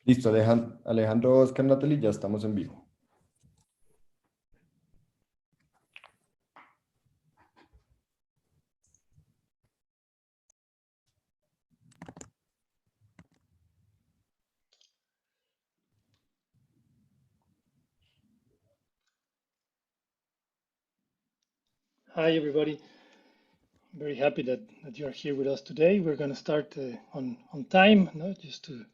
Listo, Alejandro, Oscar, Nathaly, ya estamos en vivo. Hi, everybody. I'm very happy that you're here with us today. We're going to start on time, no? Just to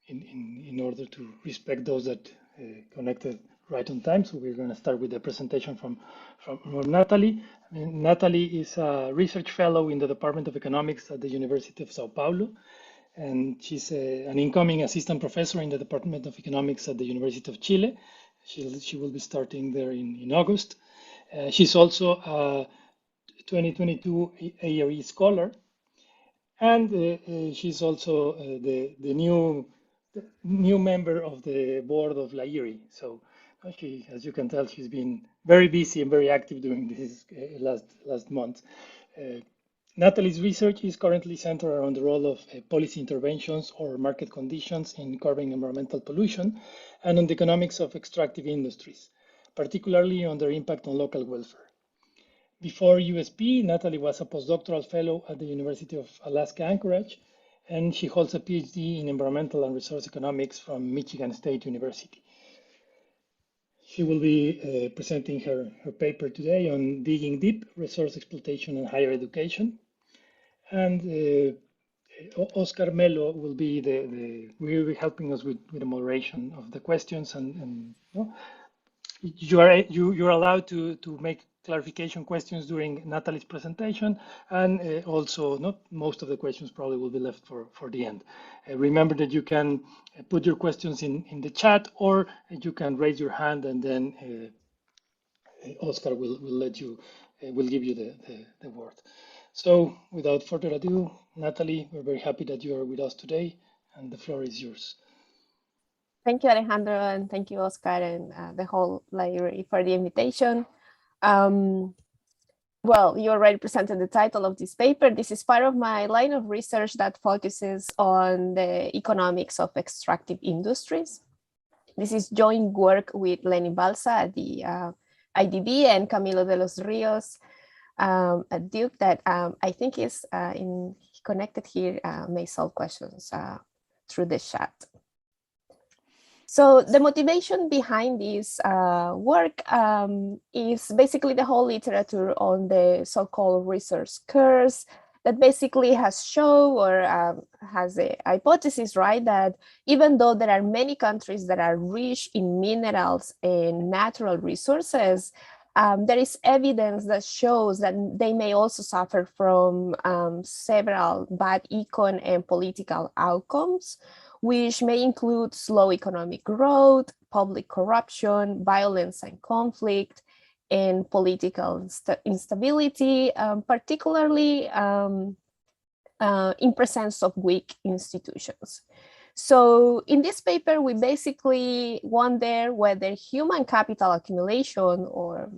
in order to respect those that connected right on time. So we're going to start with the presentation from Nathaly. Nathaly is a research fellow in the Department of Economics at the University of Sao Paulo, and she's an incoming assistant professor in the Department of Economics at the University of Chile. She will be starting there in August. She's also a 2022 AERE Scholar, and she's also the new member of the board of LAERE. So she, as you can tell, she's been very busy and very active during this last month. Nathaly's research is currently centered around the role of policy interventions or market conditions in curbing environmental pollution and on the economics of extractive industries, particularly on their impact on local welfare. Before USP, Nathaly was a postdoctoral fellow at the University of Alaska Anchorage, and she holds a Ph.D. in environmental and resource economics from Michigan State University. She will be presenting her paper today on digging deep, resource exploitation and higher education. And Oscar Melo will be helping us with the moderation of the questions, and you're allowed to make clarification questions during Nathaly's presentation, and also not most of the questions probably will be left for the end. Remember that you can put your questions in the chat, or you can raise your hand, and then Oscar will give you the word. So without further ado, Nathaly, we're very happy that you are with us today, and the floor is yours. Thank you, Alejandro, and thank you, Oscar, and the whole LAERE for the invitation. Well, you already presented the title of this paper. This is part of my line of research that focuses on the economics of extractive industries. This is joint work with Lenny Balsa at the IDB and Camilo de los Rios at Duke that I think is connected here, may solve questions through the chat. So the motivation behind this work is basically the whole literature on the so-called resource curse that basically has shown or has a hypothesis, right, that even though there are many countries that are rich in minerals and natural resources, there is evidence that shows that they may also suffer from several bad econ and political outcomes, which may include slow economic growth, public corruption, violence and conflict, and political instability, particularly in presence of weak institutions. So in this paper, we basically wonder whether human capital accumulation, or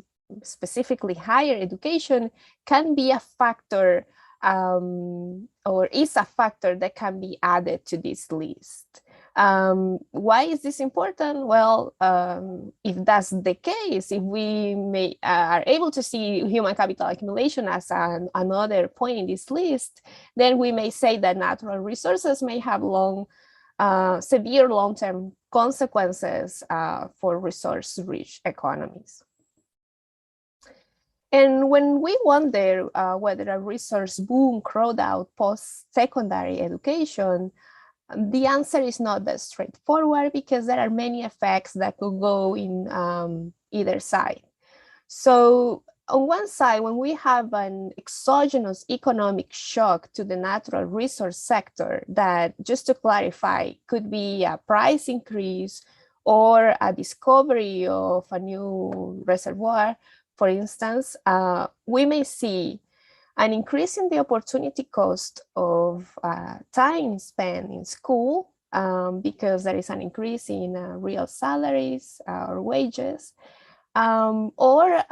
specifically higher education, can be a factor or is a factor that can be added to this list. Why is this important? Well, if that's the case, if we are able to see human capital accumulation as another point in this list, then we may say that natural resources may have severe long-term consequences for resource-rich economies. And when we wonder whether a resource boom crowd out post-secondary education, the answer is not that straightforward, because there are many effects that could go in either side. So on one side, when we have an exogenous economic shock to the natural resource sector that, just to clarify, could be a price increase or a discovery of a new reservoir, for instance, we may see an increase in the opportunity cost of time spent in school because there is an increase in real salaries or wages, or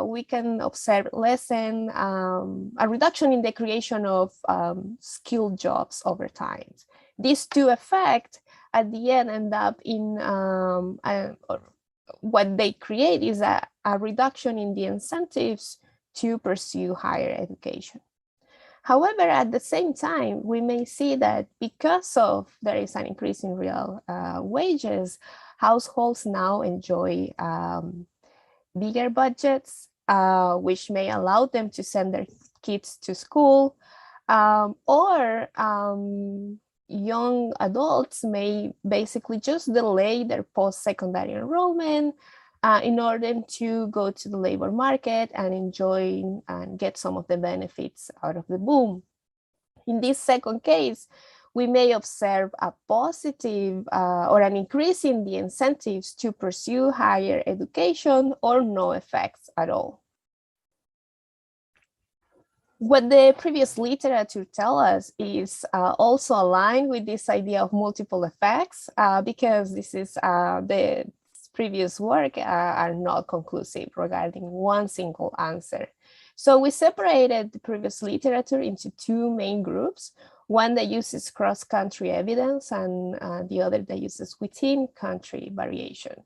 we can observe a reduction in the creation of skilled jobs over time. These two effects at the end up in or what they create is a reduction in the incentives to pursue higher education. However, at the same time, we may see that because of there is an increase in real wages, households now enjoy bigger budgets, which may allow them to send their kids to school, or young adults may basically just delay their post-secondary enrollment in order to go to the labor market and enjoy and get some of the benefits out of the boom. In this second case, we may observe a positive or an increase in the incentives to pursue higher education or no effects at all. What the previous literature tells us is also aligned with this idea of multiple effects, because this is the previous work are not conclusive regarding one single answer. So we separated the previous literature into two main groups, one that uses cross-country evidence and the other that uses within-country variation.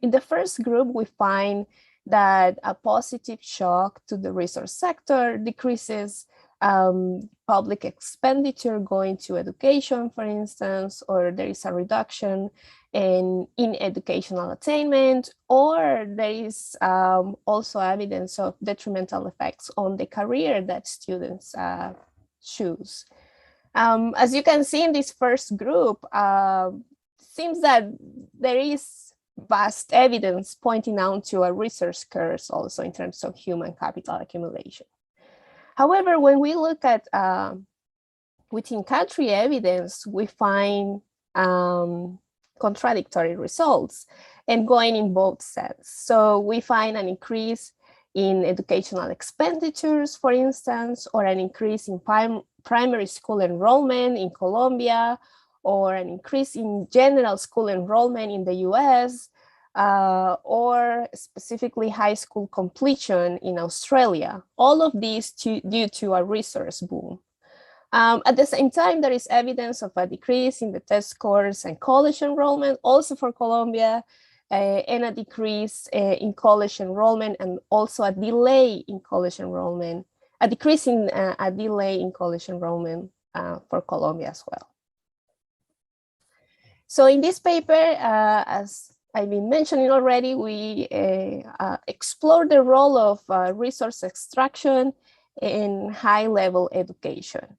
In the first group, we find that a positive shock to the resource sector decreases public expenditure going to education, for instance, or there is a reduction in educational attainment, or there is also evidence of detrimental effects on the career that students choose. As you can see in this first group, seems that there is vast evidence pointing out to a resource curse also in terms of human capital accumulation. However, when we look at within country evidence, we find contradictory results and going in both sense. So we find an increase in educational expenditures, for instance, or an increase in primary school enrollment in Colombia, or an increase in general school enrollment in the US, or specifically high school completion in Australia. All of these due to a resource boom. At the same time, there is evidence of a decrease in the test scores and college enrollment, also for Colombia, and a decrease in college enrollment, and also a delay in college enrollment, a decrease in a delay in college enrollment for Colombia as well. So in this paper, as I've been mentioning already, we explore the role of resource extraction in high-level education.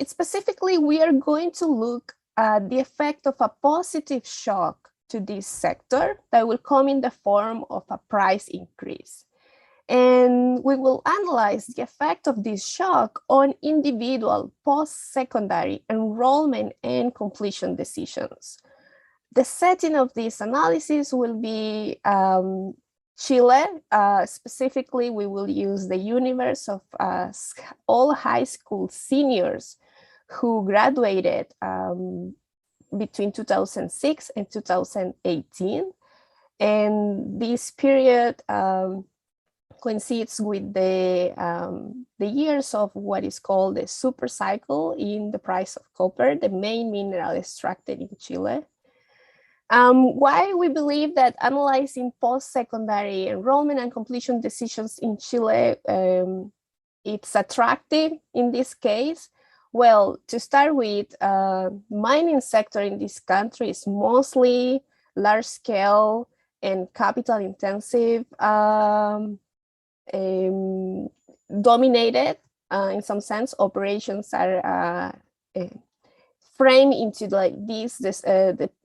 Specifically, we are going to look at the effect of a positive shock to this sector that will come in the form of a price increase. And we will analyze the effect of this shock on individual post-secondary enrollment and completion decisions. The setting of this analysis will be Chile. Specifically, we will use the universe of all high school seniors who graduated between 2006 and 2018. And this period coincides with the years of what is called the super cycle in the price of copper, the main mineral extracted in Chile. Why we believe that analyzing post-secondary enrollment and completion decisions in Chile, it's attractive in this case? Well, to start with, mining sector in this country is mostly large scale and capital intensive, dominated in some sense. Operations are framed into like this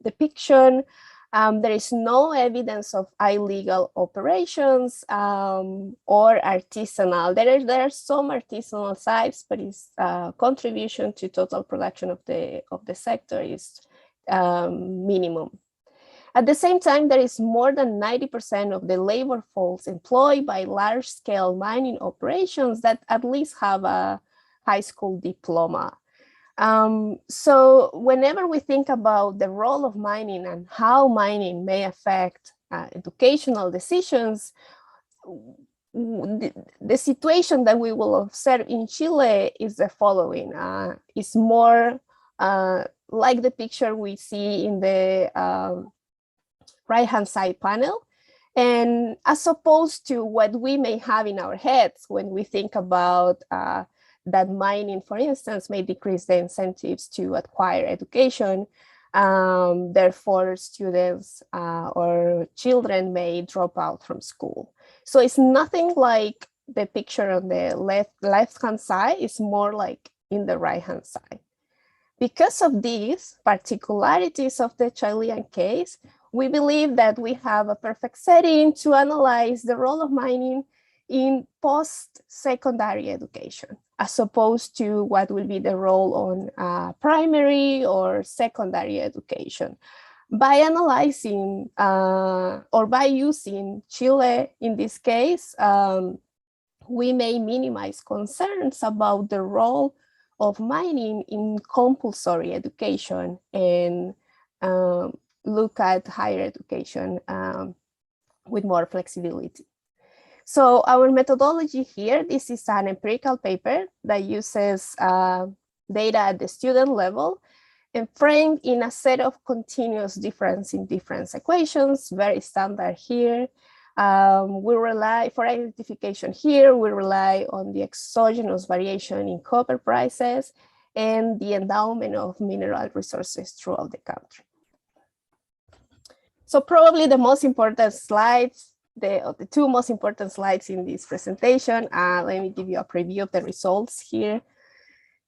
depiction. There is no evidence of illegal operations or artisanal. There are some artisanal sites, but its contribution to total production of the sector is minimum. At the same time, there is more than 90% of the labor force employed by large-scale mining operations that at least have a high school diploma. So whenever we think about the role of mining and how mining may affect educational decisions, the situation that we will observe in Chile is the following. It's more like the picture we see in the right-hand side panel. And as opposed to what we may have in our heads when we think about that mining, for instance, may decrease the incentives to acquire education. Therefore, students or children may drop out from school. So it's nothing like the picture on the left-hand side. It's more like in the right-hand side. Because of these particularities of the Chilean case, we believe that we have a perfect setting to analyze the role of mining in post-secondary education, as opposed to what will be the role on primary or secondary education. By analyzing or by using Chile in this case, we may minimize concerns about the role of mining in compulsory education and look at higher education with more flexibility. So our methodology here, this is an empirical paper that uses data at the student level and framed in a set of continuous difference in difference equations, very standard here. We rely, for identification here, we rely on the exogenous variation in copper prices and the endowment of mineral resources throughout the country. So probably the most important slides, the two most important slides in this presentation, let me give you a preview of the results here.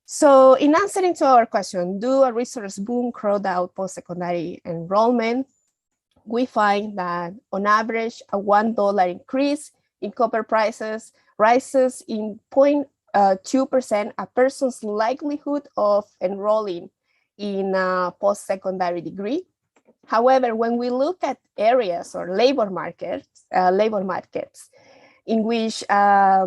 So in answering to our question, do a resource boom crowd out post-secondary enrollment? We find that on average, a $1 increase in copper prices rises in 0.2% a person's likelihood of enrolling in a post-secondary degree. However, when we look at areas or labor markets in which that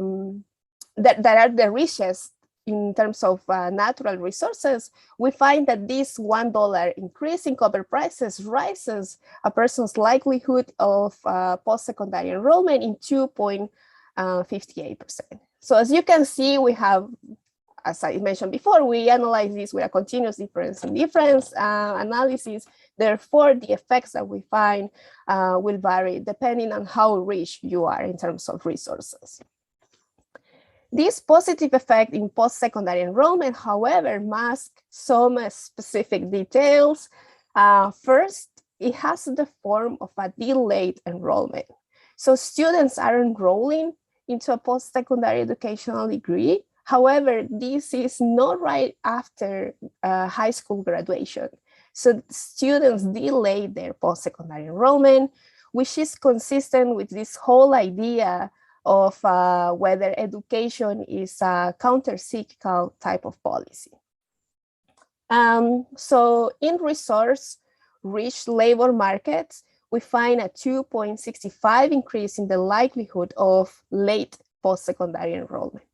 are the richest in terms of natural resources, we find that this $1 increase in copper prices rises a person's likelihood of post-secondary enrollment in 2.58%. So as you can see, we have, as I mentioned before, we analyze this with a continuous difference in difference analysis. Therefore, the effects that we find will vary depending on how rich you are in terms of resources. This positive effect in post-secondary enrollment, however, masks some specific details. First, it has the form of a delayed enrollment. So students are enrolling into a post-secondary educational degree. However, this is not right after high school graduation. So students delay their post-secondary enrollment, which is consistent with this whole idea of whether education is a counter-cyclical type of policy. So in resource-rich labor markets, we find a 2.65 increase in the likelihood of late post-secondary enrollment.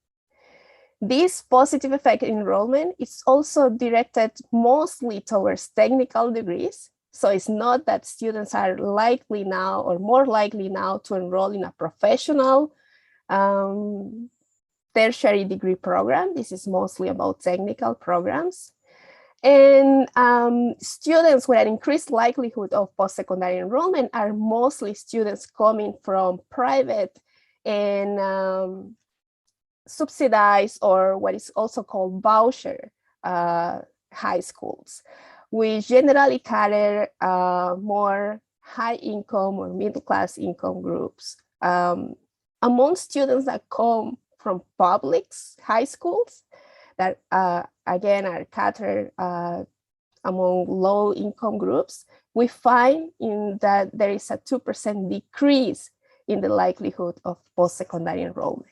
This positive effect in enrollment is also directed mostly towards technical degrees. So it's not that students are likely now or more likely now to enroll in a professional tertiary degree program. This is mostly about technical programs. And students with an increased likelihood of post-secondary enrollment are mostly students coming from private and subsidized, or what is also called voucher high schools, which generally cater more high income or middle class income groups. Among students that come from public high schools that again are catered among low income groups, we find in that there is a 2% decrease in the likelihood of post-secondary enrollment.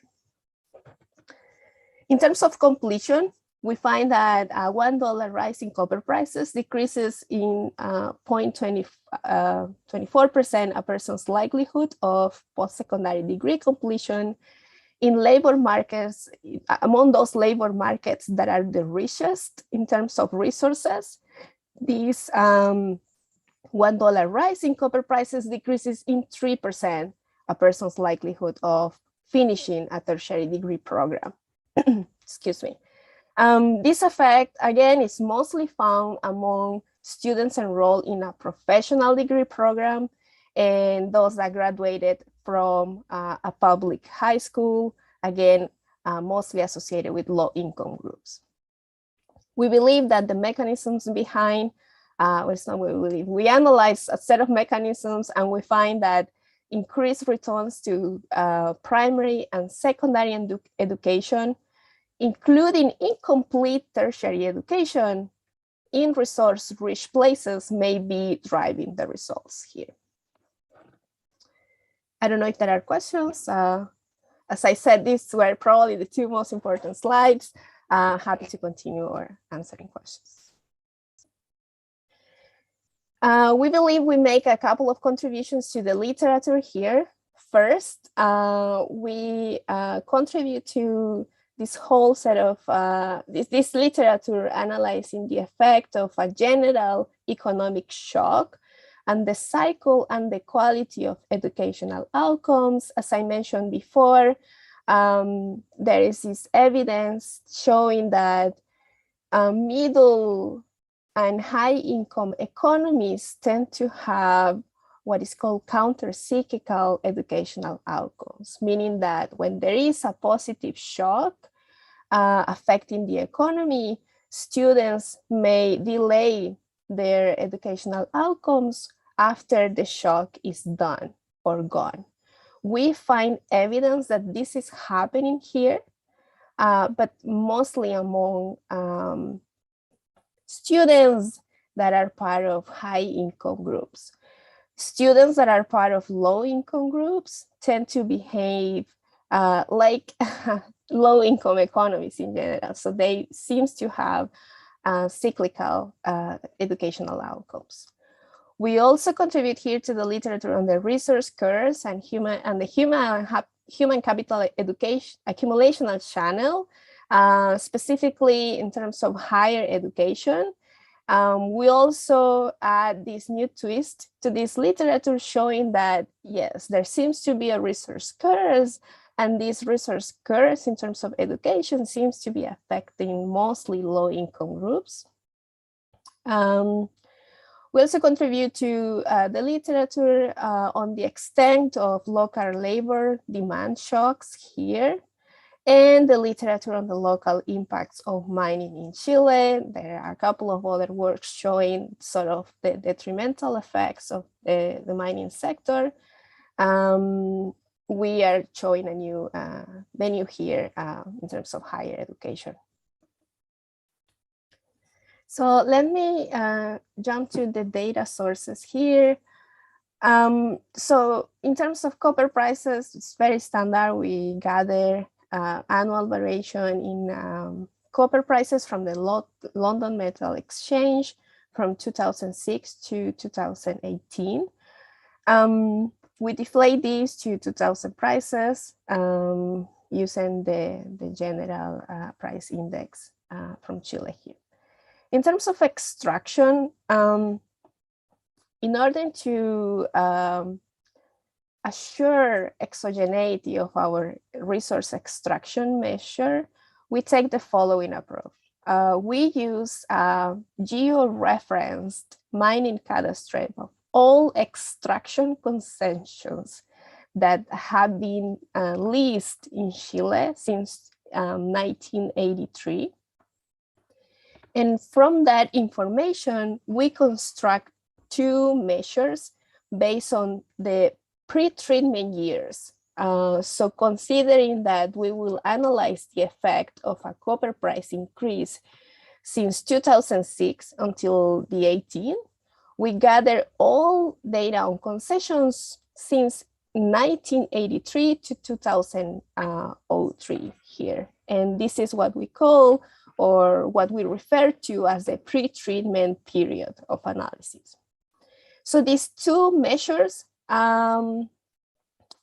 In terms of completion, we find that a $1 rise in copper prices decreases in 0.24% a person's likelihood of post-secondary degree completion. In labor markets, among those labor markets that are the richest in terms of resources, this $1 rise in copper prices decreases in 3% a person's likelihood of finishing a tertiary degree program. Excuse me. This effect, again, is mostly found among students enrolled in a professional degree program and those that graduated from a public high school, again, mostly associated with low-income groups. We believe that the mechanisms behind, it's not what we believe, we analyze a set of mechanisms and we find that increased returns to primary and secondary education, including incomplete tertiary education in resource-rich places, may be driving the results here. I don't know if there are questions. As I said, these were probably the two most important slides. Happy to continue or answering questions. We believe we make a couple of contributions to the literature here. First, we contribute to this whole set of this literature analyzing the effect of a general economic shock and the cycle and the quality of educational outcomes. As I mentioned before, there is this evidence showing that middle and high income economies tend to have what is called counter-cyclical educational outcomes, meaning that when there is a positive shock affecting the economy, students may delay their educational outcomes after the shock is done or gone. We find evidence that this is happening here, but mostly among students that are part of high income groups. Students that are part of low income groups tend to behave like low income economies in general. So they seem to have cyclical educational outcomes. We also contribute here to the literature on the resource curves and the human capital education accumulational channel, specifically in terms of higher education. We also add this new twist to this literature showing that, yes, there seems to be a resource curves, and these resource curves in terms of education seems to be affecting mostly low-income groups. We also contribute to the literature on the extent of local labor demand shocks here, and the literature on the local impacts of mining in Chile. There are a couple of other works showing sort of the detrimental effects of the mining sector. We are showing a new venue here in terms of higher education. So let me jump to the data sources here. So in terms of copper prices, it's very standard. We gather annual variation in copper prices from the London Metal Exchange from 2006 to 2018. We deflate these to 2000 prices using the general price index from Chile here. In terms of extraction, in order to assure exogeneity of our resource extraction measure, we take the following approach. We use a geo-referenced mining cadastre of all extraction concessions that have been leased in Chile since 1983. And from that information, we construct two measures based on the pre-treatment years. So considering that we will analyze the effect of a copper price increase since 2006 until the 18, we gather all data on concessions since 1983 to 2003 here. And this is what we call, or what we refer to as the pre-treatment period of analysis. So these two measures,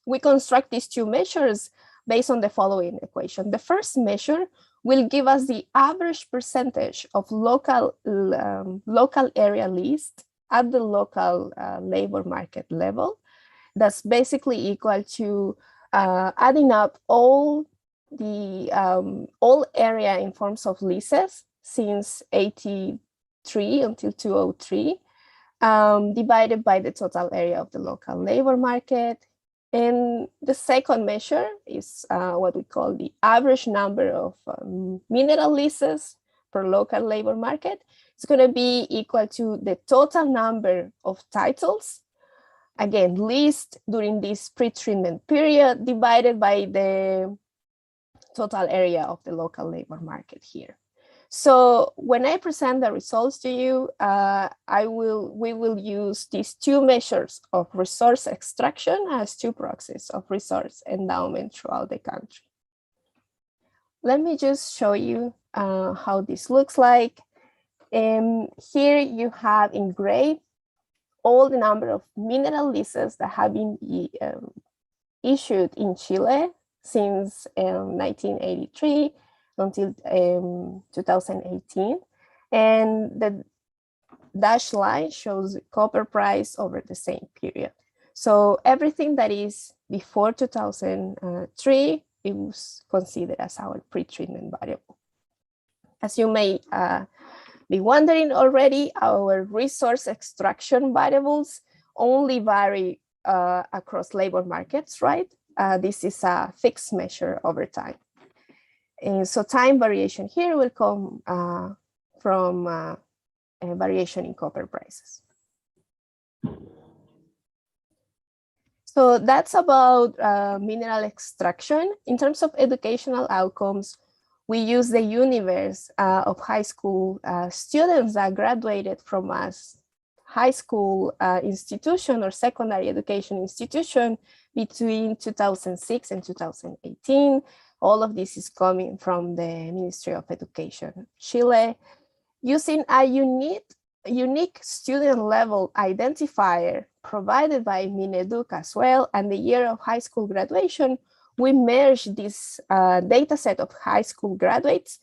we construct these two measures based on the following equation. The first measure will give us the average percentage of local area leased at the local labor market level. That's basically equal to adding up all the all area in forms of leases since 83 until 2003, divided by the total area of the local labor market. And the second measure is what we call the average number of mineral leases per local labor market. It's going to be equal to the total number of titles, again, leased during this pre-treatment period, divided by the total area of the local labor market here. So when I present the results to you, we will use these two measures of resource extraction as two proxies of resource endowment throughout the country. Let me just show you how this looks like. Here you have in gray all the number of mineral leases that have been issued in Chile since 1983 until 2018. And the dashed line shows the copper price over the same period. So everything that is before 2003 is considered as our pre-treatment variable. As you may be wondering already, our resource extraction variables only vary across labor markets, right? This is a fixed measure over time. And so time variation here will come from a variation in copper prices. So that's about mineral extraction. In terms of educational outcomes, we use the universe of high school students that graduated from a high school institution or secondary education institution between 2006 and 2018. All of this is coming from the Ministry of Education, Chile, using a unique student level identifier provided by Mineduc as well, and the year of high school graduation. We merge this data set of high school graduates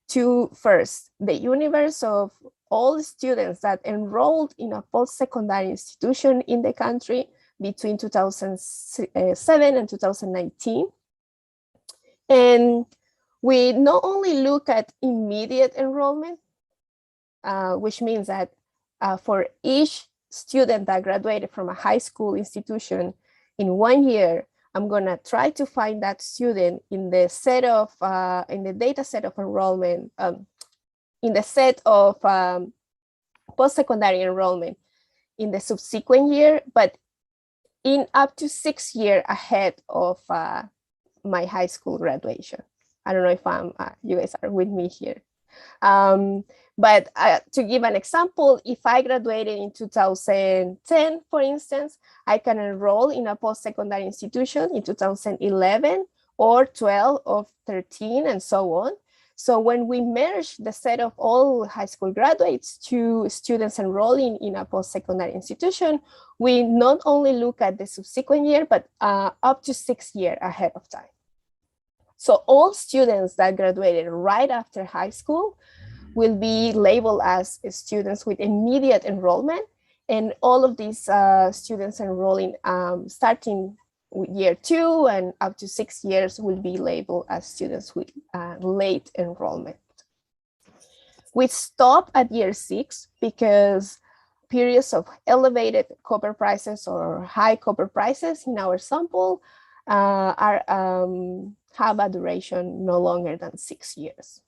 to first the universe of all students that enrolled in a post-secondary institution in the country between 2007 and 2019. And we not only look at immediate enrollment, which means that for each student that graduated from a high school institution in 1 year, I'm gonna try to find that student in the set of, in the data set of enrollment, in the set of post-secondary enrollment in the subsequent year, but in up to 6 years ahead of my high school graduation. I don't know if you guys are with me here. But to give an example, if I graduated in 2010, for instance, I can enroll in a post-secondary institution in 2011 or 12 or 13 and so on. So when we merge the set of all high school graduates to students enrolling in a post-secondary institution, we not only look at the subsequent year, but up to 6 years ahead of time. So all students that graduated right after high school will be labeled as students with immediate enrollment. And all of these students enrolling starting with year 2 and up to 6 years will be labeled as students with late enrollment. We stop at year 6 because periods of elevated copper prices or high copper prices in our sample have a duration no longer than 6 years.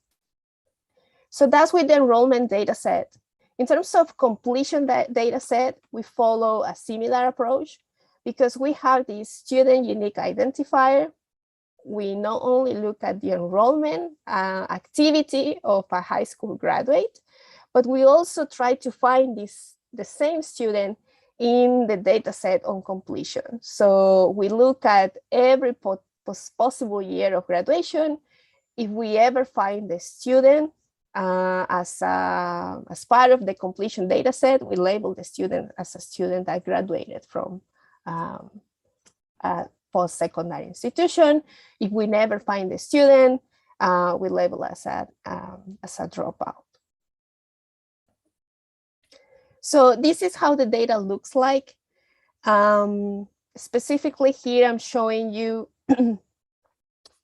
So that's with the enrollment data set. In terms of completion data set, we follow a similar approach because we have this student unique identifier. We not only look at the enrollment activity of a high school graduate, but we also try to find the same student in the data set on completion. So we look at every possible year of graduation. If we ever find the student as part of the completion data set, we label the student as a student that graduated from a post-secondary institution. If we never find the student, we label as a dropout. So this is how the data looks like. Specifically here, I'm showing you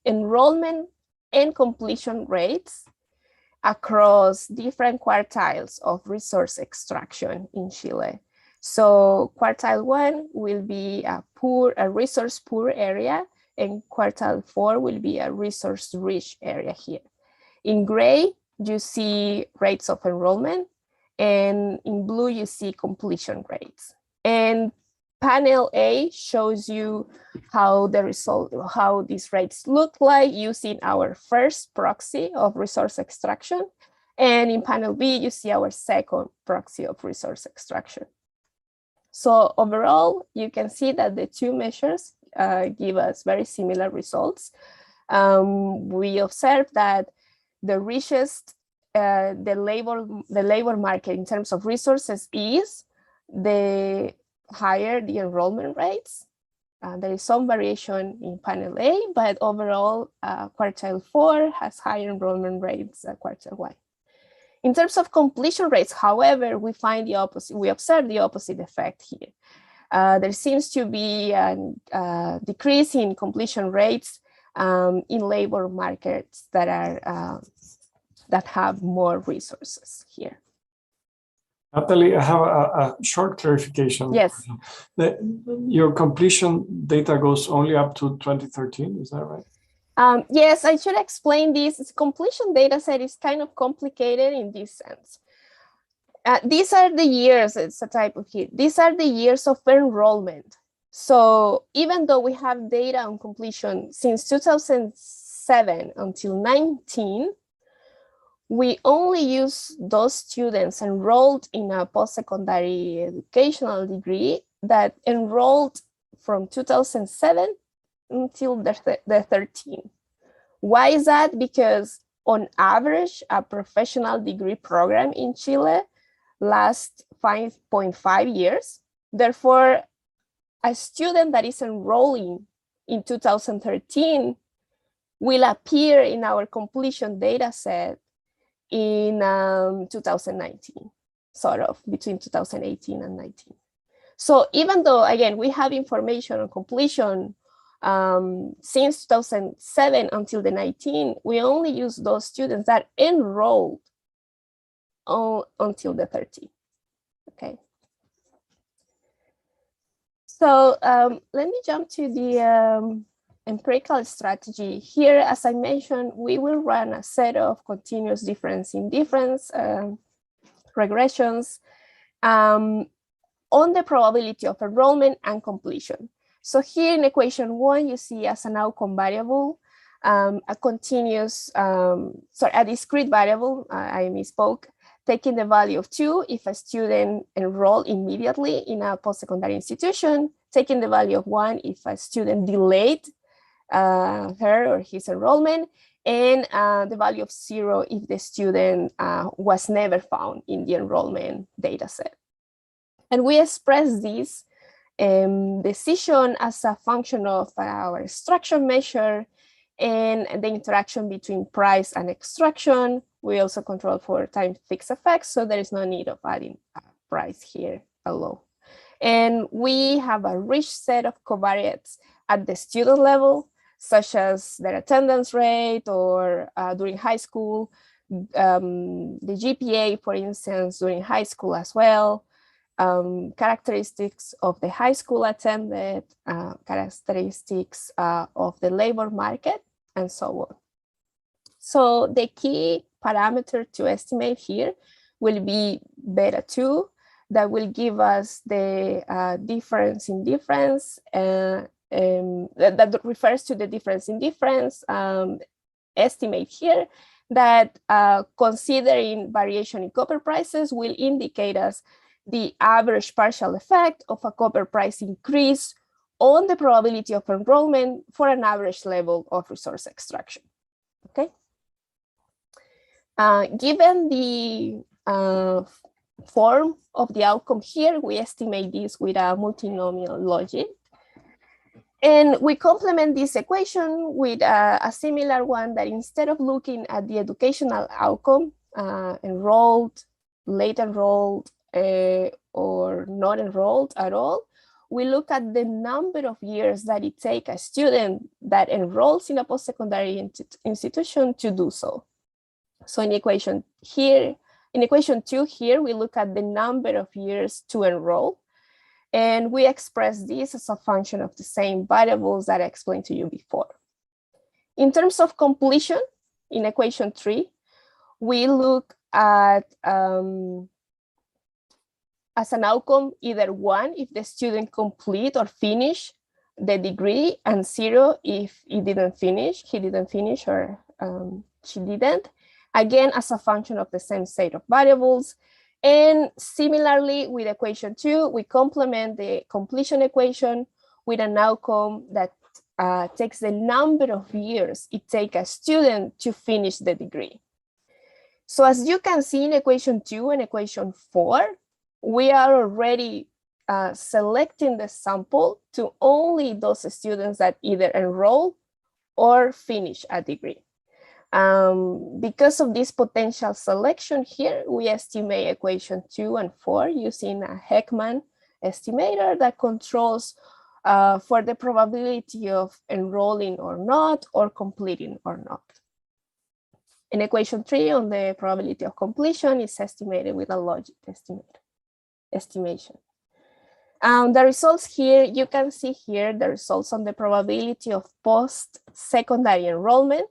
enrollment and completion rates across different quartiles of resource extraction in Chile. So quartile 1 will be a resource poor area, and quartile 4 will be a resource rich area here. In gray, you see rates of enrollment, and in blue, you see completion rates. And panel A shows you how these rates look like using our first proxy of resource extraction. And in panel B, you see our second proxy of resource extraction. So overall, you can see that the two measures give us very similar results. We observe that the richest the labor market in terms of resources is, the higher the enrollment rates. There is some variation in panel A, but overall, quartile 4 has higher enrollment rates than quartile 1. In terms of completion rates, however, we find the opposite. We observe the opposite effect here. There seems to be a decrease in completion rates in labor markets that are that have more resources here. Nathaly, I have a short clarification. Yes. Your completion data goes only up to 2013, is that right? Yes, I should explain this. This completion data set is kind of complicated in this sense. These are the years, it's a type of here. These are the years of enrollment. So even though we have data on completion since 2007 until 19, we only use those students enrolled in a post-secondary educational degree that enrolled from 2007 until the 13. Why is that? Because on average, a professional degree program in Chile lasts 5.5 years. Therefore, a student that is enrolling in 2013 will appear in our completion data set in 2019, sort of between 2018 and 19. So even though, again, we have information on completion since 2007 until the 19, we only use those students that enrolled until the 13, okay? So let me jump to the empirical strategy. Here, as I mentioned, we will run a set of continuous difference in difference regressions on the probability of enrollment and completion. So here in equation 1, you see as an outcome variable, a continuous, a discrete variable, I misspoke, taking the value of 2 if a student enrolled immediately in a post-secondary institution, taking the value of 1 if a student delayed her or his enrollment, and the value of 0 if the student was never found in the enrollment data set. And we express this decision as a function of our extraction measure and the interaction between price and extraction. We also control for time fixed effects, so there is no need of adding a price here alone. And we have a rich set of covariates at the student level, such as their attendance rate or during high school, the GPA, for instance, during high school as well, characteristics of the high school attended, characteristics of the labor market, and so on. So the key parameter to estimate here will be beta 2, that will give us the difference in difference, that refers to the difference in difference estimate here, that considering variation in copper prices will indicate us the average partial effect of a copper price increase on the probability of enrollment for an average level of resource extraction, okay? Given the form of the outcome here, we estimate this with a multinomial logic. And we complement this equation with a similar one that instead of looking at the educational outcome, enrolled, late enrolled, or not enrolled at all, we look at the number of years that it takes a student that enrolls in a post-secondary institution to do so. So in equation 2 here, we look at the number of years to enroll, and we express this as a function of the same variables that I explained to you before. In terms of completion, in equation 3, we look at as an outcome either 1 if the student complete or finish the degree, and 0 if he didn't finish or she didn't. Again, as a function of the same set of variables. And similarly with equation 2, we complement the completion equation with an outcome that takes the number of years it takes a student to finish the degree. So as you can see in equation 2 and equation 4, we are already selecting the sample to only those students that either enroll or finish a degree. Because of this potential selection here, we estimate equation 2 and 4 using a Heckman estimator that controls for the probability of enrolling or not, or completing or not. In equation 3, on the probability of completion is estimated with a logic estimation. The results here, you can see here the results on the probability of post-secondary enrollment.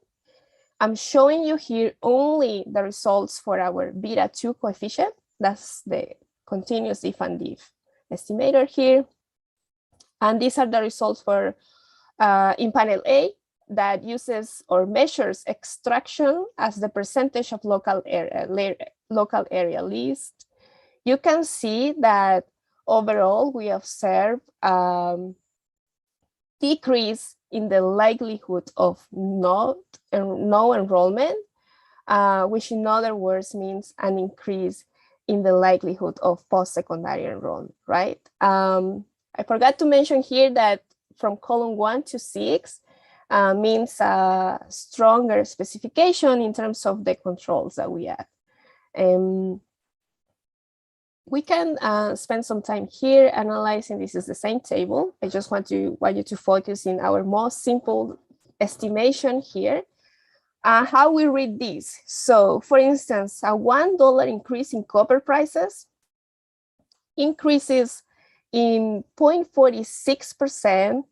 I'm showing you here only the results for our beta 2 coefficient. That's the continuous if and if estimator here. And these are the results for in panel A that uses or measures extraction as the percentage of local area leased. You can see that overall we observe decrease in the likelihood of no enrollment, which in other words means an increase in the likelihood of post-secondary enrollment, right? I forgot to mention here that from column 1 to 6 means a stronger specification in terms of the controls that we have. We can spend some time here analyzing. This is the same table. I just want you to focus in our most simple estimation here. How we read this. So for instance, a $1 increase in copper prices increases in 0.46%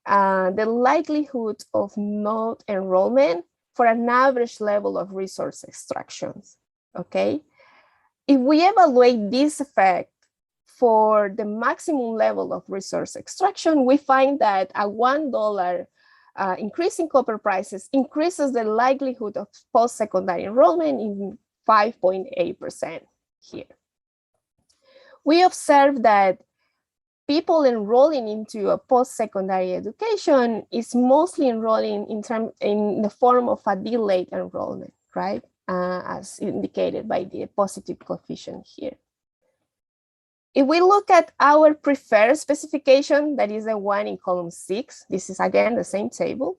the likelihood of not enrollment for an average level of resource extractions, okay? If we evaluate this effect for the maximum level of resource extraction, we find that a $1 increase in copper prices increases the likelihood of post-secondary enrollment in 5.8% here. We observe that people enrolling into a post-secondary education is mostly enrolling in the form of a delayed enrollment, right? As indicated by the positive coefficient here. If we look at our preferred specification, that is the one in column 6, this is again the same table,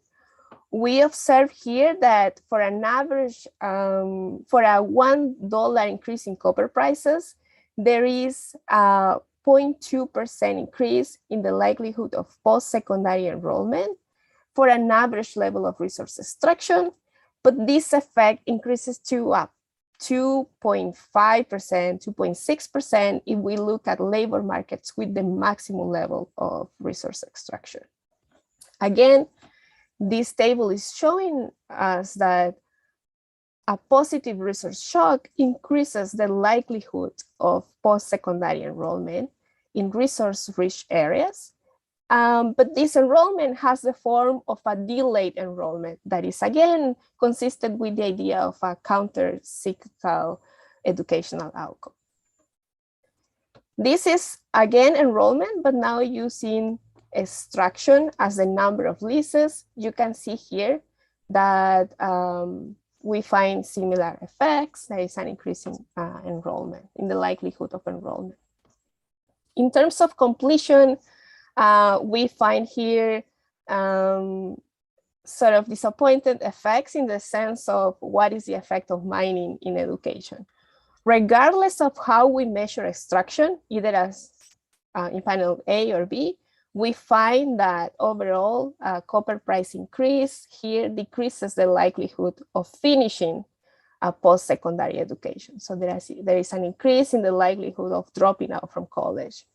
we observe here that for an average, for a $1 increase in copper prices, there is a 0.2% increase in the likelihood of post-secondary enrollment for an average level of resource extraction, but this effect increases to up 2.5%, 2.6% if we look at labor markets with the maximum level of resource extraction. Again, this table is showing us that a positive resource shock increases the likelihood of post-secondary enrollment in resource-rich areas. But this enrollment has the form of a delayed enrollment that is again consistent with the idea of a counter-cyclical educational outcome. This is again enrollment, but now using extraction as the number of leases. You can see here that we find similar effects. There is an increase in enrollment, in the likelihood of enrollment. In terms of completion, we find here sort of disappointed effects in the sense of what is the effect of mining in education. Regardless of how we measure extraction, either as in panel A or B, we find that overall copper price increase here decreases the likelihood of finishing a post-secondary education. So there is an increase in the likelihood of dropping out from college.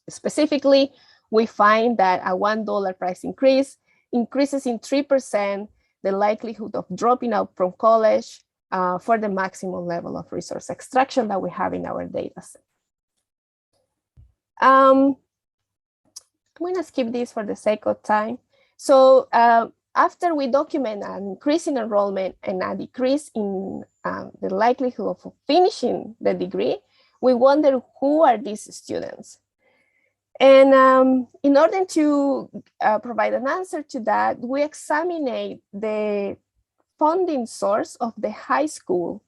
Specifically, we find that a $1 price increase increases in 3% the likelihood of dropping out from college for the maximum level of resource extraction that we have in our data set. I'm going to skip this for the sake of time. So after we document an increase in enrollment and a decrease in the likelihood of finishing the degree, we wonder who are these students. And in order to provide an answer to that, we examine the funding source of the high school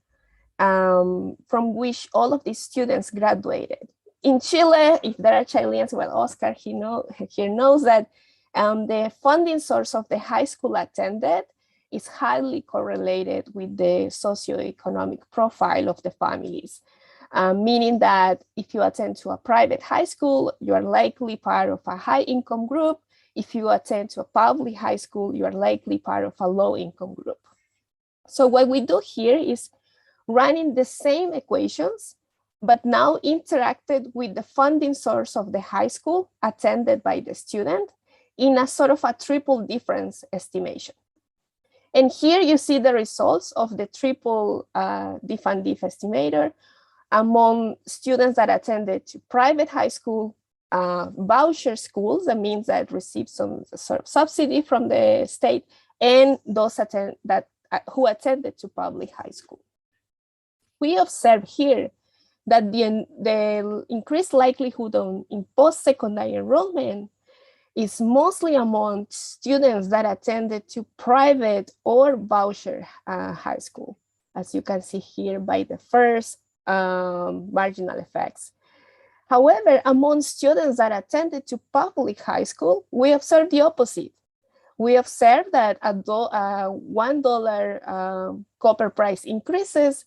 from which all of these students graduated. In Chile, if there are Chileans, well, Oscar here knows that the funding source of the high school attended is highly correlated with the socioeconomic profile of the families. Meaning that if you attend to a private high school, you are likely part of a high income group. If you attend to a public high school, you are likely part of a low income group. So what we do here is running the same equations, but now interacted with the funding source of the high school attended by the student in a sort of a triple difference estimation. And here you see the results of the triple diff and diff estimator among students that attended to private high school, voucher schools, that means that receive some sort of subsidy from the state, and those who attended to public high school. We observe here that the increased likelihood in post-secondary enrollment is mostly among students that attended to private or voucher high school, as you can see here by the first marginal effects. However, among students that attended to public high school, we observe the opposite. We observe that a $1 copper price increases,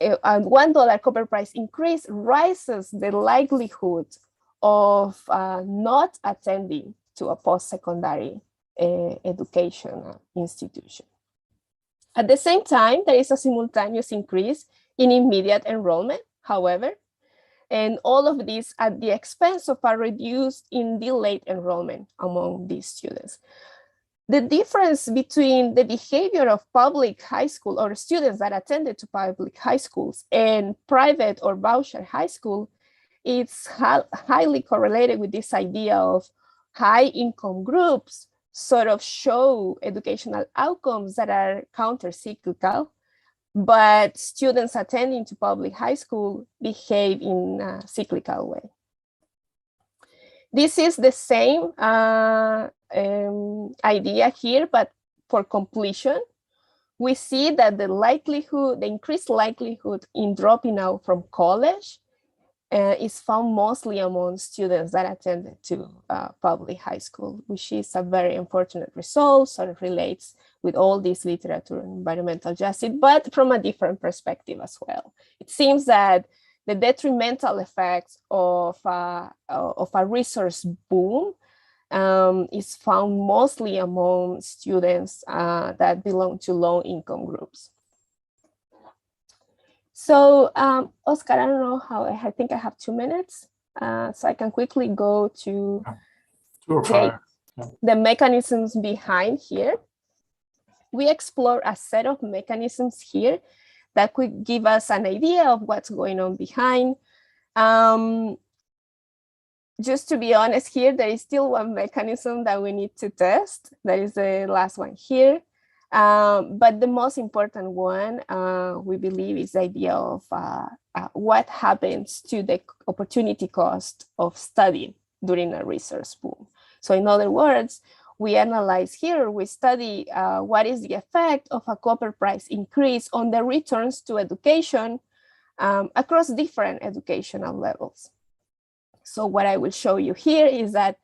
a $1 copper price increase rises the likelihood of not attending to a post-secondary education institution. At the same time, there is a simultaneous increase in immediate enrollment, however, and all of this at the expense of a reduce in delayed enrollment among these students. The difference between the behavior of public high school or students that attended to public high schools and private or voucher high school is highly correlated with this idea of high income groups sort of show educational outcomes that are counter-cyclical, but students attending to public high school behave in a cyclical way. This is the same idea here, but for completion. We see that the increased likelihood in dropping out from college is found mostly among students that attended to public high school, which is a very unfortunate result, sort of relates with all this literature on environmental justice, but from a different perspective as well. It seems that the detrimental effects of a resource boom is found mostly among students that belong to low-income groups. So, Oscar, I don't know how, I think I have 2 minutes, so I can quickly go to 2 or 5. the mechanisms behind here. We explore a set of mechanisms here that could give us an idea of what's going on behind. Just to be honest here, there is still one mechanism that we need to test. That is the last one here. But the most important one, we believe, is the idea of what happens to the opportunity cost of studying during a resource boom. So in other words, we analyze here, we study what is the effect of a copper price increase on the returns to education across different educational levels. So what I will show you here is that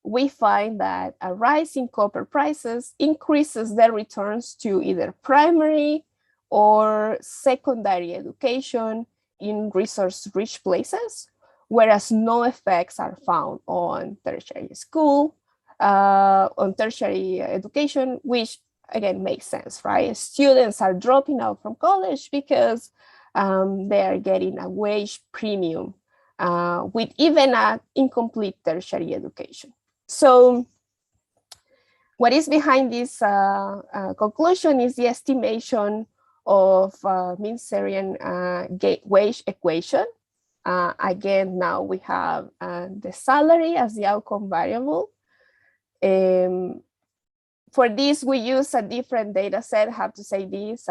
we find that a rise in copper prices increases the returns to either primary or secondary education in resource-rich places, whereas no effects are found on tertiary school, on tertiary education, which again makes sense, right? Students are dropping out from college because they are getting a wage premium with even an incomplete tertiary education. So what is behind this conclusion is the estimation of mean-Syrian wage equation. Again, now we have the salary as the outcome variable. For this, we use a different data set. I have to say this.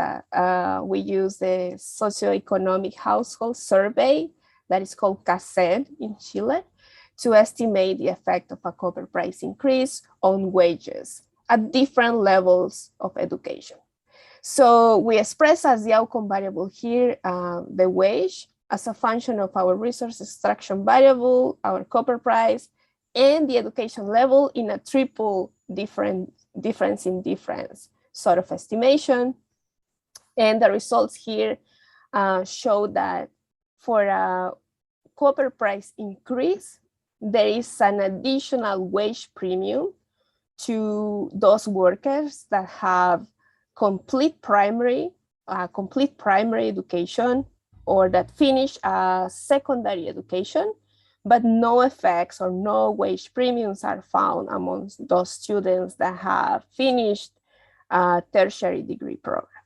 We use the socioeconomic household survey that is called CACED in Chile to estimate the effect of a copper price increase on wages at different levels of education. So we express as the outcome variable here the wage as a function of our resource extraction variable, our copper price, and the education level in a triple difference in difference sort of estimation. And the results here show that for a copper price increase, there is an additional wage premium to those workers that have complete primary education or that finish a secondary education, but no effects or no wage premiums are found amongst those students that have finished a tertiary degree program.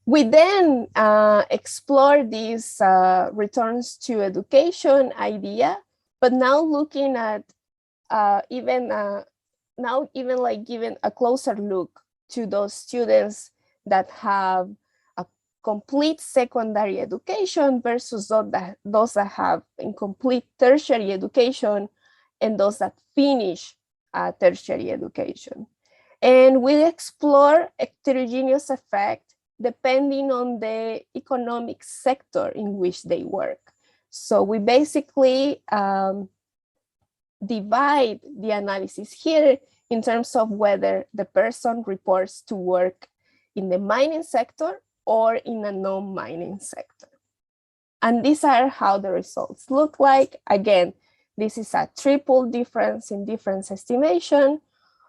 We then explore these returns to education idea, but now looking at even like giving a closer look to those students that have a complete secondary education versus those that have incomplete tertiary education and those that finish tertiary education. And we explore heterogeneous effect depending on the economic sector in which they work. So we basically divide the analysis here in terms of whether the person reports to work in the mining sector or in a non-mining sector. And these are how the results look like. Again, this is a triple difference in difference estimation,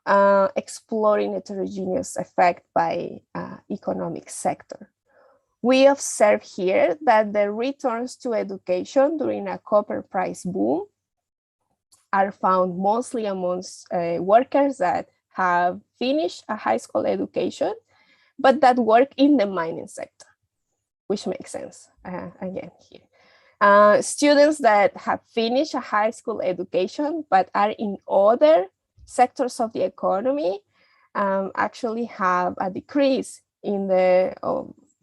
exploring heterogeneous effect by economic sector. We observe here that the returns to education during a copper price boom are found mostly amongst workers that have finished a high school education, but that work in the mining sector, which makes sense again here. Students that have finished a high school education, but are in other sectors of the economy actually have a decrease in the,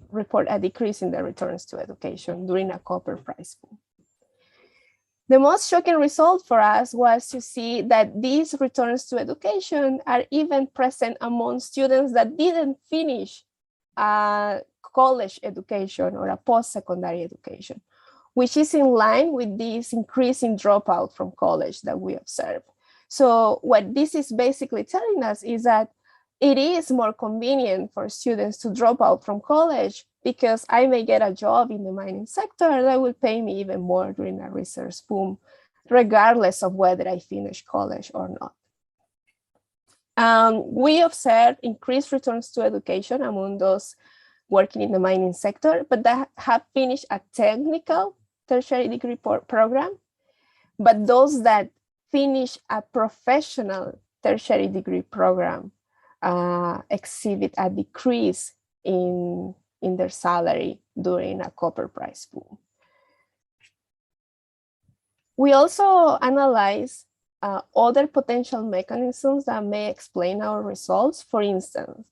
report a decrease in the returns to education during a copper price boom. The most shocking result for us was to see that these returns to education are even present among students that didn't finish a college education or a post-secondary education, which is in line with this increase in dropout from college that we observe. So what this is basically telling us is that it is more convenient for students to drop out from college because I may get a job in the mining sector that will pay me even more during a research boom, regardless of whether I finish college or not. We observed increased returns to education among those working in the mining sector, but that have finished a technical tertiary degree program. But those that finish a professional tertiary degree program exhibit a decrease in their salary during a copper price boom. We also analyze other potential mechanisms that may explain our results. For instance,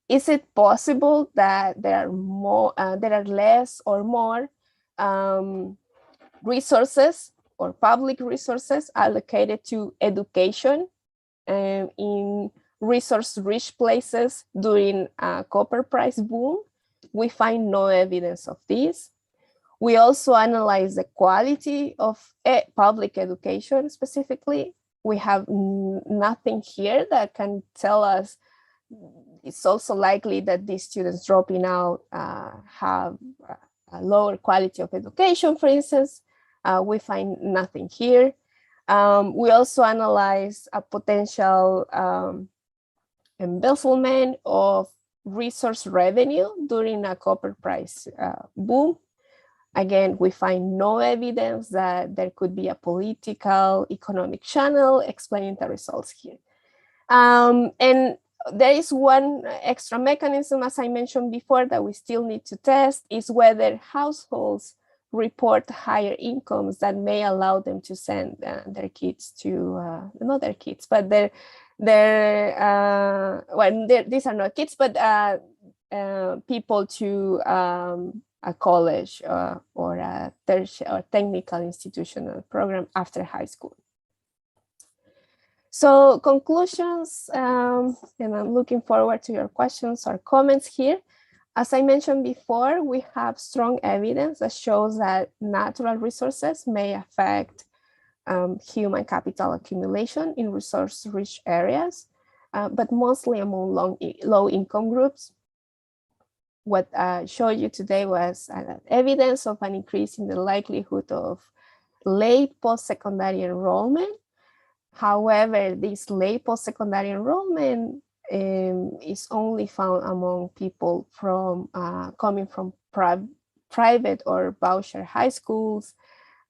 is it possible that there are less or more resources or public resources allocated to education in resource-rich places during a copper price boom? We find no evidence of this. We also analyze the quality of public education specifically. We have nothing here that can tell us it's also likely that these students dropping out have lower quality of education, for instance. We find nothing here. We also analyze a potential embezzlement of resource revenue during a copper price boom. Again, we find no evidence that there could be a political, economic channel explaining the results here. And there is one extra mechanism, as I mentioned before, that we still need to test, is whether households report higher incomes that may allow them to send their kids to, not their kids, but these are not kids, but people to a college or a tertiary or technical institutional program after high school. So conclusions, and I'm looking forward to your questions or comments here. As I mentioned before, we have strong evidence that shows that natural resources may affect human capital accumulation in resource-rich areas, but mostly among low-income groups. What I showed you today was evidence of an increase in the likelihood of late post-secondary enrollment. However, this late post-secondary enrollment is only found among people from coming from private or voucher high schools,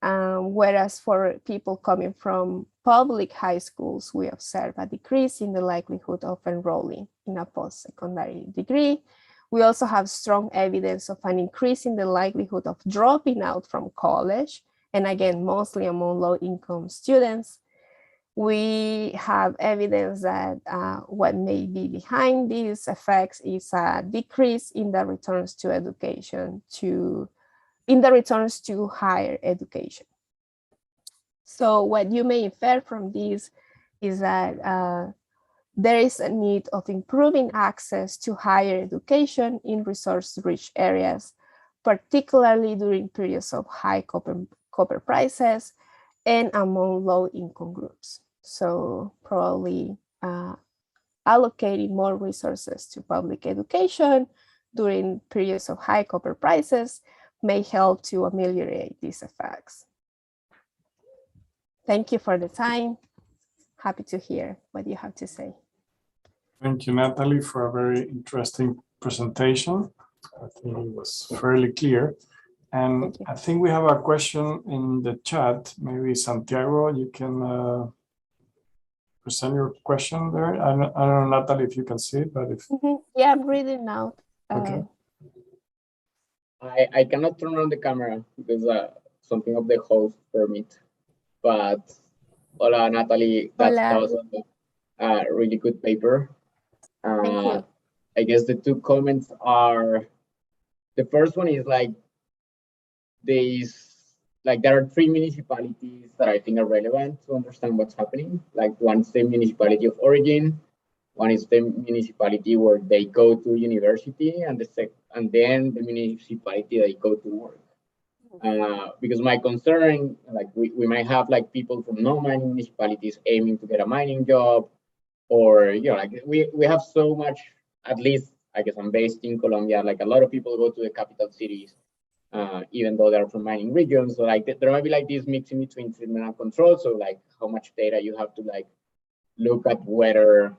whereas for people coming from public high schools, we observe a decrease in the likelihood of enrolling in a post-secondary degree. We also have strong evidence of an increase in the likelihood of dropping out from college, and again, mostly among low-income students. We have evidence that what may be behind these effects is a decrease in the returns to education, in the returns to higher education. So what you may infer from this is that there is a need of improving access to higher education in resource-rich areas, particularly during periods of high copper prices and among low-income groups. So probably allocating more resources to public education during periods of high copper prices may help to ameliorate these effects. Thank you for the time. Happy to hear what you have to say. Thank you, Nathaly, for a very interesting presentation. I think it was fairly clear. And I think we have a question in the chat. Maybe Santiago, you can present your question there. I don't know, Nathaly, if you can see it, but if... Yeah, I'm reading now. Okay. I cannot turn on the camera because something of the host permit. But hola, Nathaly, that was a really good paper. Thank you. I guess the two comments are, the first one is like, there are three municipalities that I think are relevant to understand what's happening. Like one's the municipality of origin, one is the municipality where they go to university, and then the municipality they go to work. Because my concern, like we might have like people from non-mining municipalities aiming to get a mining job, or like we have so much, at least I guess I'm based in Colombia, like a lot of people go to the capital cities, even though they're from mining regions. So like there might be like this mixing between treatment and control. So like how much data you have to like look at whether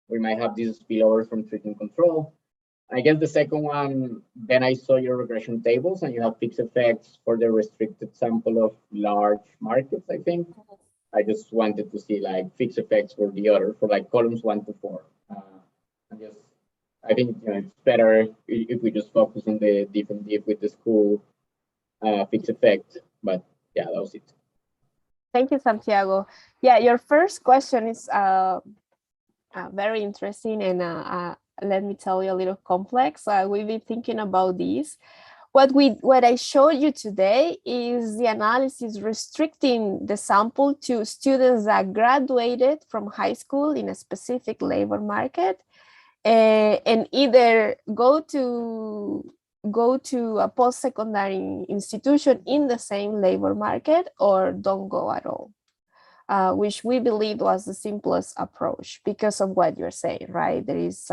we might have these spillovers from treatment control. I guess the second one, then I saw your regression tables and you have fixed effects for the restricted sample of large markets, I think. I just wanted to see like fixed effects for the other, for like columns 1 to 4. I think it's better if we just focus on the different diff with the school fixed effect, but yeah, that was it. Thank you, Santiago. Yeah, your first question is very interesting, and let me tell you, a little complex. We've been thinking about this. What I showed you today is the analysis restricting the sample to students that graduated from high school in a specific labor market, and either go to a post-secondary institution in the same labor market or don't go at all. Which we believe was the simplest approach because of what you're saying, right? There is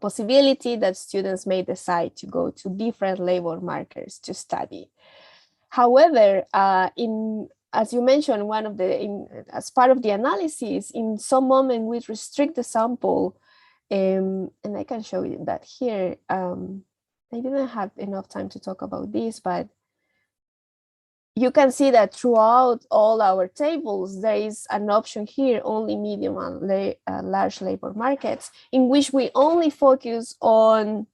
possibility that students may decide to go to different labor markets to study. However, as you mentioned, as part of the analysis, in some moment we restrict the sample, and I can show you that here. I didn't have enough time to talk about this, but you can see that throughout all our tables, there is an option here, only medium and large labor markets, in which we only focus on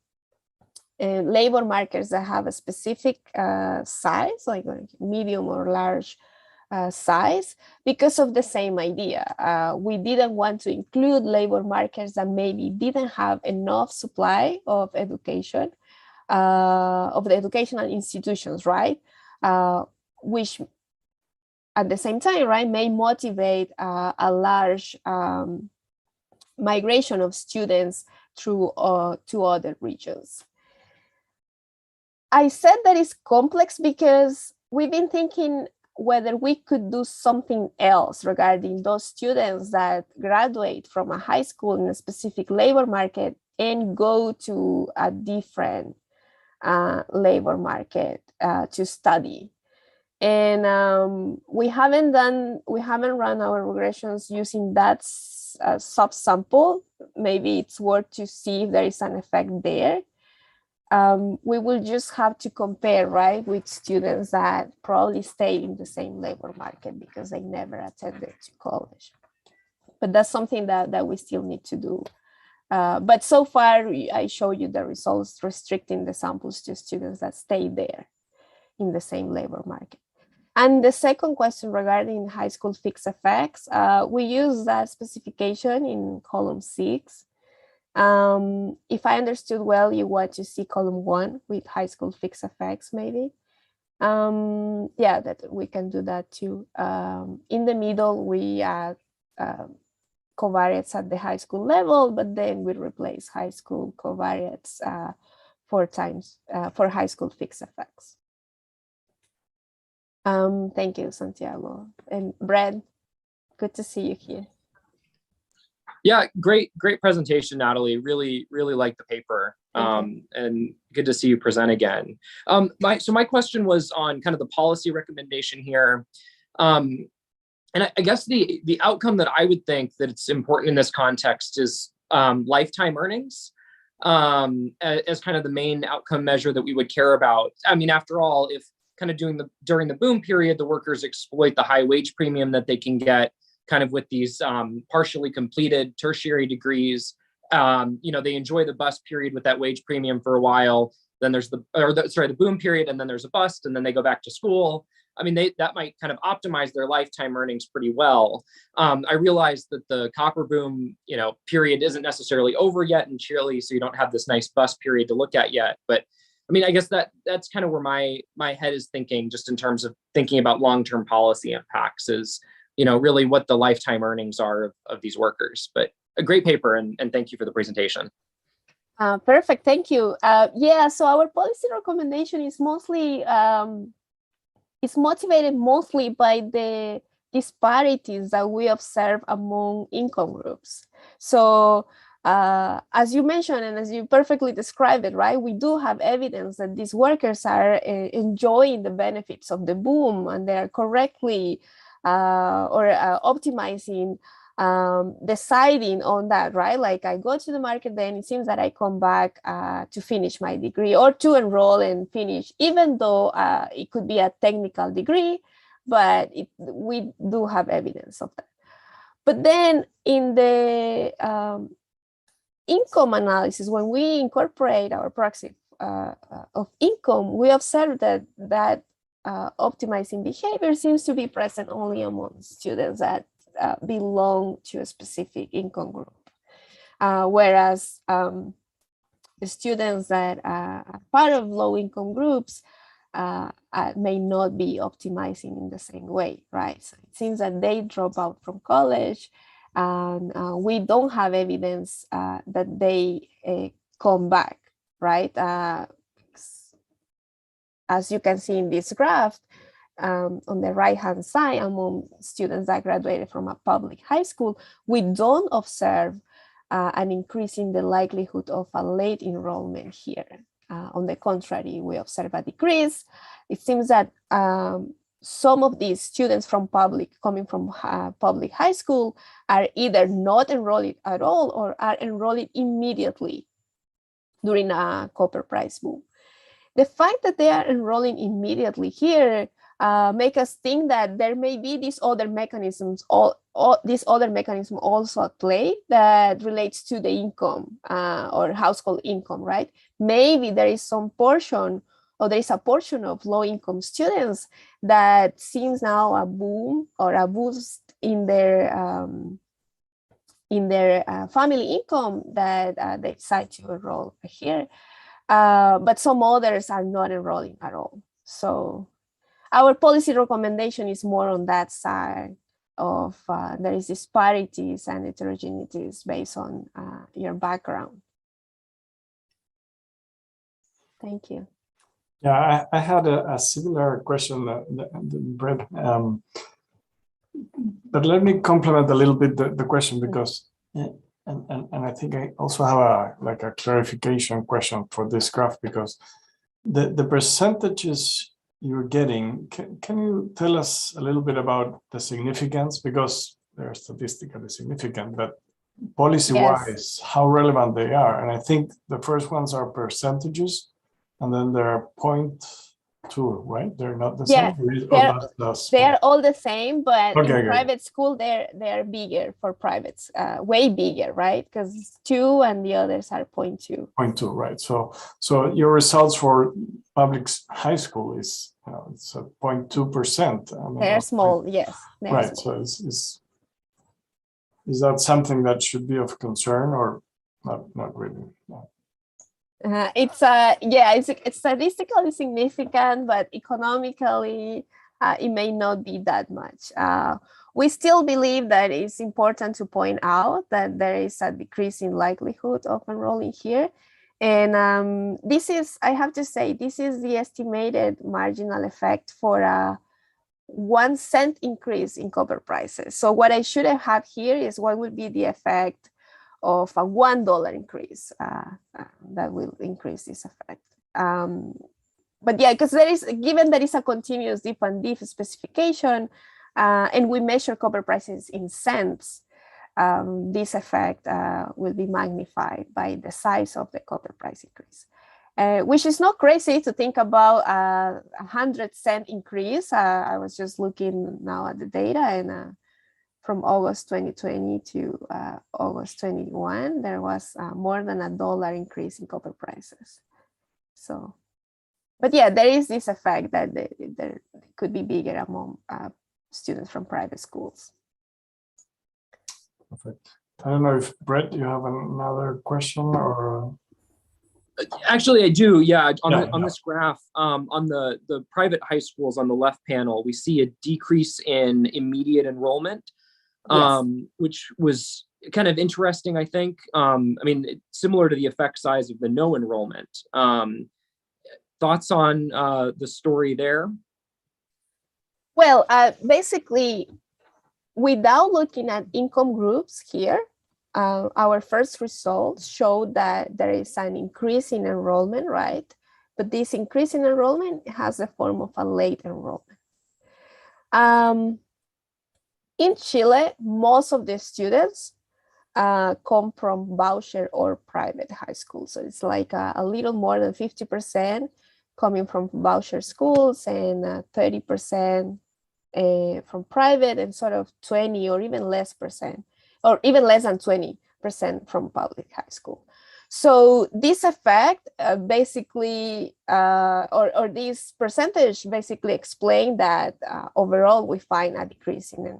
labor markets that have a specific size, like medium or large size, because of the same idea. We didn't want to include labor markets that maybe didn't have enough supply of education, of the educational institutions, right? Which at the same time, right, may motivate a large migration of students through to other regions. I said that it's complex because we've been thinking whether we could do something else regarding those students that graduate from a high school in a specific labor market and go to a different labor market to study. And we haven't run our regressions using that subsample. Maybe it's worth to see if there is an effect there. We will just have to compare, right, with students that probably stay in the same labor market because they never attended to college. But that's something that we still need to do. But so far, I show you the results restricting the samples to students that stay there in the same labor market. And the second question regarding high school fixed effects, we use that specification in column 6. If I understood well, you want to see column 1 with high school fixed effects, maybe. Yeah, that we can do that too. In the middle, we add covariates at the high school level, but then we replace high school covariates 4 times for high school fixed effects. Thank you, Santiago. And Brad, good to see you here. Yeah, great presentation, Nathaly. Really liked the paper. And good to see you present again. So my question was on kind of the policy recommendation here. And I guess the outcome that I would think that it's important in this context is lifetime earnings as kind of the main outcome measure that we would care about. I mean, after all, if kind of during the boom period, the workers exploit the high wage premium that they can get kind of with these partially completed tertiary degrees. They enjoy the bust period with that wage premium for a while. Then there's the boom period, and then there's a bust, and then they go back to school. I mean, that might kind of optimize their lifetime earnings pretty well. I realize that the copper boom, period isn't necessarily over yet in Chile, so you don't have this nice bust period to look at yet. But I mean, I guess that's kind of where my head is thinking, just in terms of thinking about long-term policy impacts, is really what the lifetime earnings are of these workers. But a great paper, and thank you for the presentation. Perfect, thank you. Yeah, so our policy recommendation is mostly it's motivated mostly by the disparities that we observe among income groups. So as you mentioned, and as you perfectly described it, right, we do have evidence that these workers are enjoying the benefits of the boom, and they are correctly optimizing, deciding on that, right? Like, I go to the market, then it seems that I come back to finish my degree or to enroll and finish, even though it could be a technical degree, but we do have evidence of that. But then in the income analysis, when we incorporate our proxy of income, we observe that optimizing behavior seems to be present only among students that belong to a specific income group, whereas the students that are part of low-income groups may not be optimizing in the same way, right? So it seems that they drop out from college, and we don't have evidence that they come back, right? As you can see in this graph, on the right-hand side, among students that graduated from a public high school, we don't observe an increase in the likelihood of a late enrollment here. On the contrary, we observe a decrease. It seems that some of these students coming from public high school are either not enrolled at all or are enrolled immediately during a copper price boom. The fact that they are enrolling immediately here make us think that there may be these other mechanisms, this other mechanism also at play that relates to the income or household income, right? Maybe there is some portion, or there is a portion of low-income students that sees now a boom or a boost in their family income that they decide to enroll here. But some others are not enrolling at all. So our policy recommendation is more on that side of there is disparities and heterogeneities based on your background. Thank you. Yeah, I had a similar question, Brett. But let me complement a little bit the question, because, and I think I also have a clarification question for this graph, because the percentages you're getting, can you tell us a little bit about the significance, because they're statistically significant, but policy-wise, yes, how relevant they are? And I think the first ones are percentages, and then they're 0.2, right? They're not the same? They are all the same, but okay, in private school, they're bigger for privates, way bigger, right? Because 2 and the others are 0.2. 0.2, right? So your results for public high school is, it's at 0.2%. They're small, yes. Right, small. So is that something that should be of concern, or not really? No. It's statistically significant, but economically it may not be that much. We still believe that it's important to point out that there is a decrease in likelihood of enrolling here. And this is, I have to say, this is the estimated marginal effect for a 1 cent increase in copper prices. So what I should have had here is what would be the effect of a $1 increase that will increase this effect. But yeah, because given there is a continuous diff and diff specification, and we measure copper prices in cents, this effect will be magnified by the size of the copper price increase, which is not crazy to think about a 100-cent increase. I was just looking now at the data, and from August 2020 to August 21, there was more than $1 increase in copper prices. So, but yeah, there is this effect that there could be bigger among students from private schools. Perfect. I don't know if, Brett, you have another question, or? Actually, I do. Yeah, on this graph, on the private high schools on the left panel, we see a decrease in immediate enrollment. Yes. Which was kind of interesting, I think. I mean, similar to the effect size of the no enrollment. Thoughts on the story there? Well, basically, without looking at income groups here, our first results showed that there is an increase in enrollment, right? But this increase in enrollment has the form of a late enrollment. In Chile, most of the students come from voucher or private high schools. So it's like a little more than 50% coming from voucher schools, and 30% from private, and sort of 20 or even less percent, or even less than 20% from public high school. So this effect basically, or this percentage basically explain that overall we find a decrease in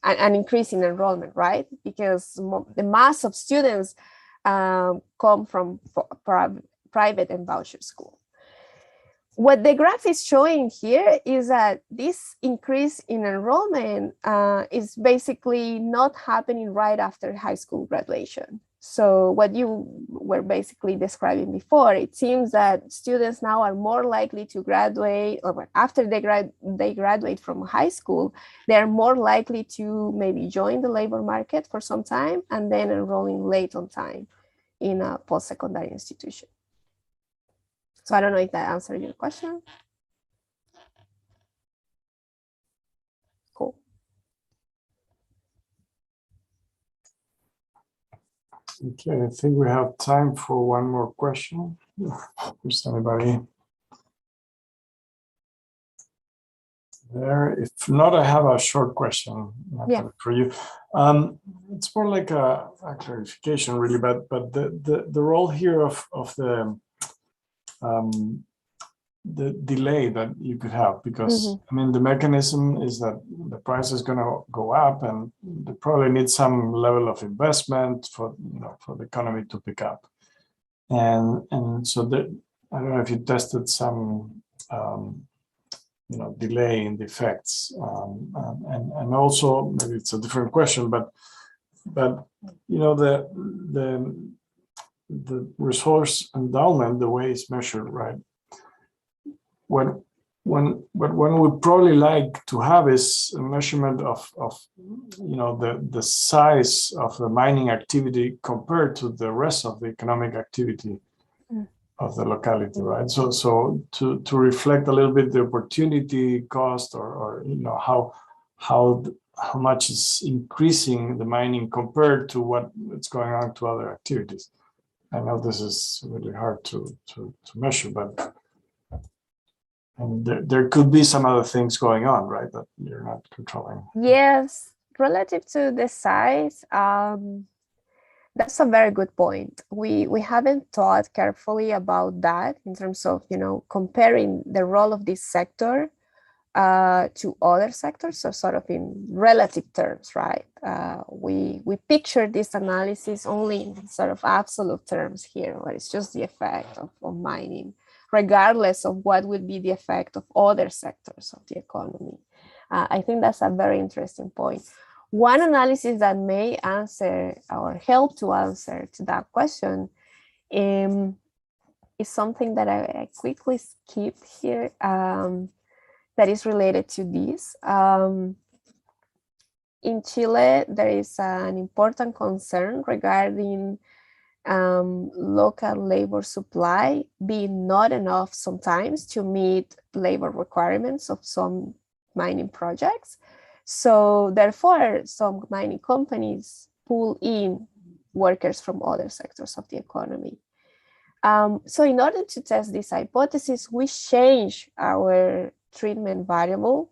an increase in enrollment, right? Because the mass of students come from private and voucher school. What the graph is showing here is that this increase in enrollment is basically not happening right after high school graduation. So what you were basically describing before, it seems that students now are more likely to graduate, or after they graduate from high school, they're more likely to maybe join the labor market for some time and then enrolling late on time in a post-secondary institution. So I don't know if that answered your question. Cool. Okay, I think we have time for one more question. If there's anybody there. If not, I have a short question for you. It's more like a clarification, really, but the role here of the delay that you could have, because I mean the mechanism is that the price is going to go up, and they probably need some level of investment for for the economy to pick up, and so I don't know if you tested some delay in the effects, and also maybe it's a different question, but the resource endowment, the way it's measured, right? What we probably like to have is a measurement of the size of the mining activity compared to the rest of the economic activity of the locality, right? So to reflect a little bit the opportunity cost, or how much is increasing the mining compared to what is going on to other activities. I know this is really hard to measure, but and there could be some other things going on, right, that you're not controlling. Yes, relative to the size, that's a very good point. We haven't thought carefully about that in terms of comparing the role of this sector to other sectors, so sort of in relative terms, right? We picture this analysis only in sort of absolute terms here, where it's just the effect of mining, regardless of what would be the effect of other sectors of the economy. I think that's a very interesting point. One analysis that may answer or help to answer to that question is something that I quickly skip here, that is related to this. In Chile, there is an important concern regarding local labor supply being not enough sometimes to meet labor requirements of some mining projects. So therefore, some mining companies pull in workers from other sectors of the economy. So in order to test this hypothesis, we change our treatment variable,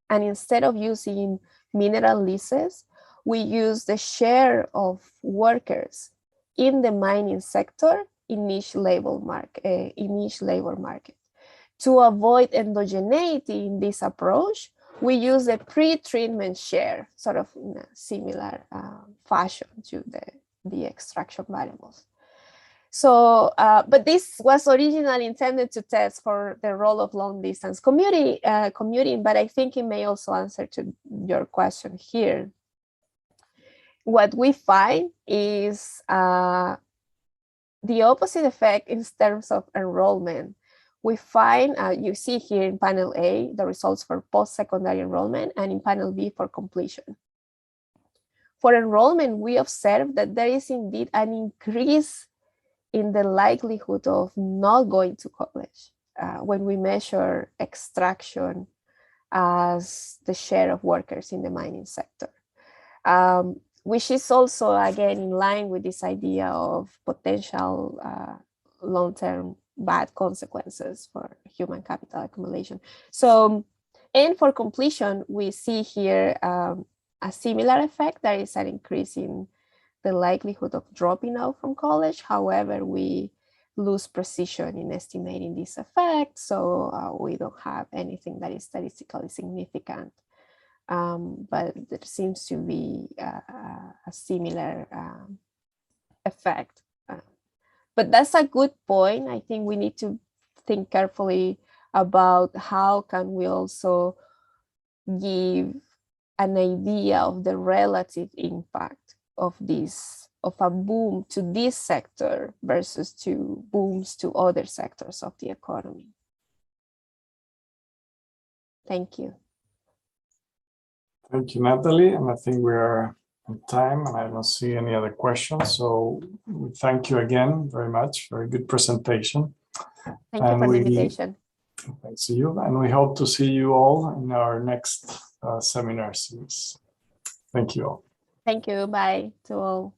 and instead of using mineral leases, we use the share of workers in the mining sector in each labor market. To avoid endogeneity in this approach, we use a pre-treatment share, sort of in a similar fashion to the extraction variables. So, but this was originally intended to test for the role of long distance commuting, but I think it may also answer to your question here. What we find is the opposite effect in terms of enrollment. We find, you see here in panel A, the results for post-secondary enrollment, and in panel B for completion. For enrollment, we observe that there is indeed an increase in the likelihood of not going to college when we measure extraction as the share of workers in the mining sector, which is also, again, in line with this idea of potential long-term bad consequences for human capital accumulation. So, and for completion, we see here a similar effect. There is an increase in the likelihood of dropping out from college. However, we lose precision in estimating this effect, so we don't have anything that is statistically significant. But there seems to be a similar effect. But that's a good point. I think we need to think carefully about how can we also give an idea of the relative impact of this of a boom to this sector versus to booms to other sectors of the economy. Thank you. Thank you, Nathaly. And I think we are on time and I don't see any other questions. So we thank you again very much. Very good presentation. Thank you for the invitation. Thanks to you. And we hope to see you all in our next seminar series. Thank you all. Thank you. Bye to all.